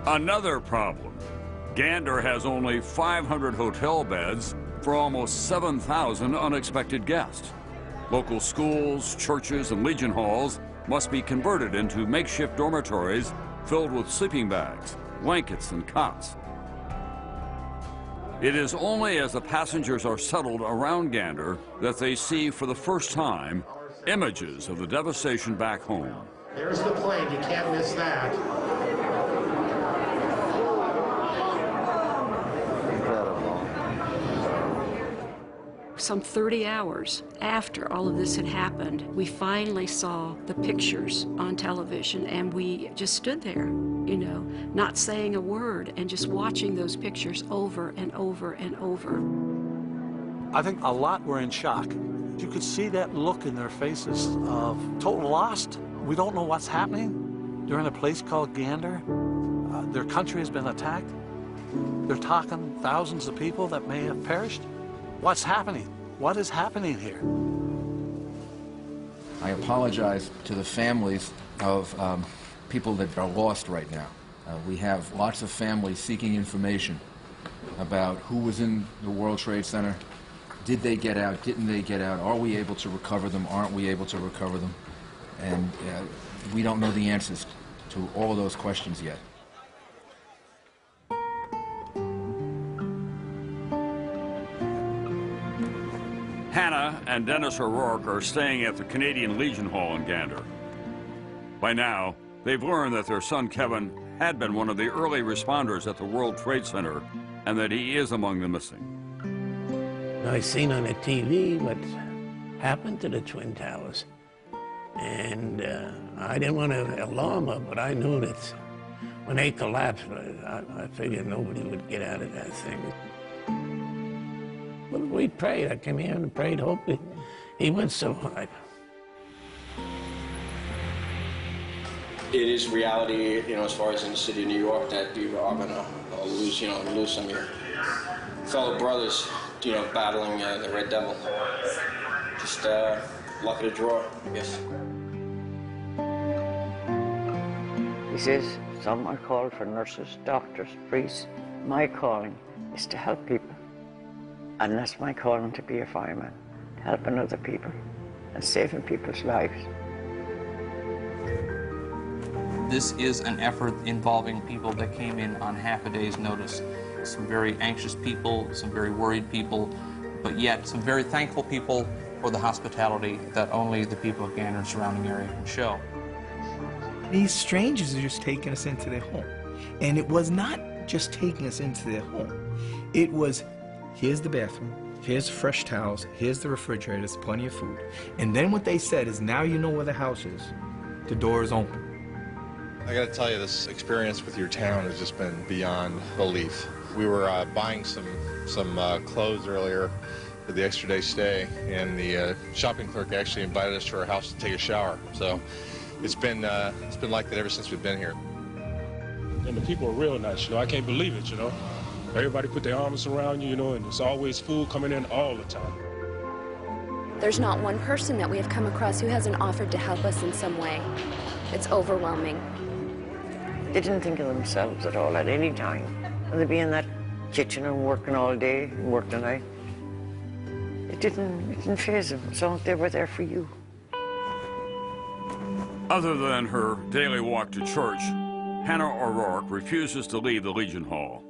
Another problem. Gander has only 500 hotel beds for almost 7,000 unexpected guests. Local schools, churches, and Legion halls must be converted into makeshift dormitories filled with sleeping bags, blankets, and cots. It is only as the passengers are settled around Gander that they see for the first time images of the devastation back home. There's the plane, you can't miss that. Some 30 hours after all of this had happened, we finally saw the pictures on television, and we just stood there, you know, not saying a word and just watching those pictures over and over and over. I think a lot were in shock. You could see that look in their faces of total lost. We don't know what's happening. They're in a place called Gander. Their country has been attacked. They're talking thousands of people that may have perished. What's happening? What is happening here? I apologize to the families of people that are lost right now. We have lots of families seeking information about who was in the World Trade Center. Did they get out? Didn't they get out? Are we able to recover them? Aren't we able to recover them? And we don't know the answers to all of those questions yet. Hannah and Dennis O'Rourke are staying at the Canadian Legion Hall in Gander. By now, they've learned that their son Kevin had been one of the early responders at the World Trade Center and that he is among the missing. I seen on the TV what happened to the Twin Towers. And I didn't want to alarm her, but I knew that when they collapsed, I figured nobody would get out of that thing. But we prayed. I came here and prayed, hoped he would survive. It is reality, you know, as far as in the city of New York, that you are going to lose, lose some of your fellow brothers, battling the Red Devil. Just luck of the draw, I guess. He says, some are called for nurses, doctors, priests. My calling is to help people. And that's my calling, to be a fireman, helping other people and saving people's lives. This is an effort involving people that came in on half a day's notice. Some very anxious people, some very worried people, but yet some very thankful people for the hospitality that only the people of Gander and surrounding area can show. These strangers are just taking us into their home. And it was not just taking us into their home. It was, here's the bathroom, here's fresh towels, here's the refrigerator, there's plenty of food. And then what they said is, now you know where the house is. The door is open. I gotta tell you, this experience with your town has just been beyond belief. We were buying some clothes earlier for the extra day stay, and the shopping clerk actually invited us to her house to take a shower. So it's been like that ever since we've been here. And the people are real nice, I can't believe it, Everybody put their arms around you, and there's always food coming in all the time. There's not one person that we have come across who hasn't offered to help us in some way. It's overwhelming. They didn't think of themselves at all at any time. And they'd be in that kitchen and working all day and work the night. It didn't faze them, so they were there for you. Other than her daily walk to church, Hannah O'Rourke refuses to leave the Legion Hall.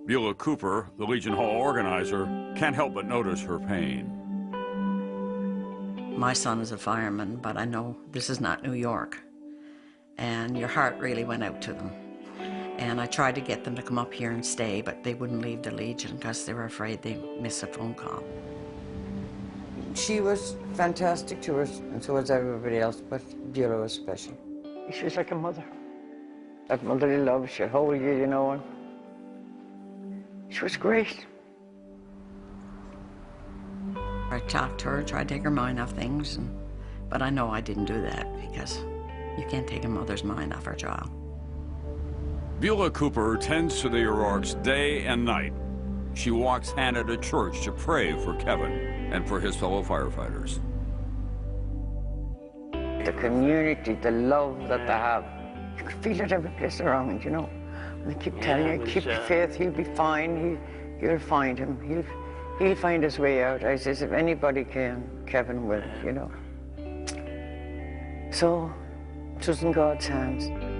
Beulah Cooper, the Legion Hall organizer, can't help but notice her pain. My son is a fireman, but I know this is not New York. And your heart really went out to them. And I tried to get them to come up here and stay, but they wouldn't leave the Legion because they were afraid they'd miss a phone call. She was fantastic to us, and so was everybody else, but Beulah was special. She was like a mother. That motherly love, she'd hold you, and she was great. I talked to her, tried to take her mind off things, but I know I didn't do that because you can't take a mother's mind off her child. Beulah Cooper tends to the O'Rourke's day and night. She walks Hannah to church to pray for Kevin and for his fellow firefighters. The community, the love that they have, you could feel it every place around, They keep telling you, keep your faith, he'll be fine, you'll find him, he'll find his way out. I says, if anybody can, Kevin will, you know. So, it was in God's hands.